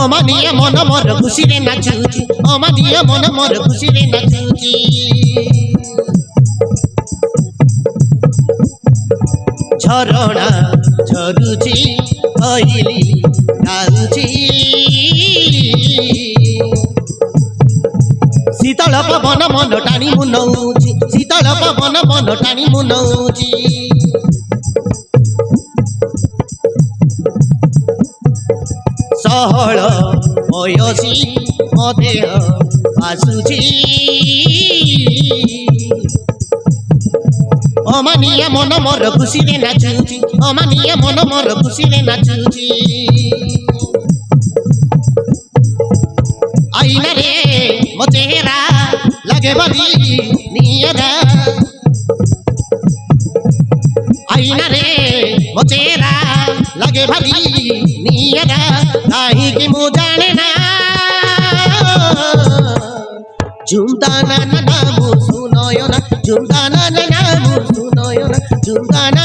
অমানিয়া মন মোর খুশিরে নাচুছি অমানিয়া মন মোর খুশিরে নাচুছি ঝরଣା ঝরুছি কইলি গাউছি শীতল পবন মন টানি মু নৌছি শীতল পবন মন টানি মু নৌছি সহল বয়সী মো দেহ আସୁছি অমানিয়া মন মোর খুশিরে নাচুছি অমানিয়া মন মোর খুশিরে নাচুছি আইনা রে মো চেহারা লাগে বলি নিয়রা আইনা রে মো চেহারা লাগে বলি নিয়রা কাহিকি মু জানে না ঝুমদানা না মু শুনয় না ঝুমদানা না মু শুনয় না ঝুমদানা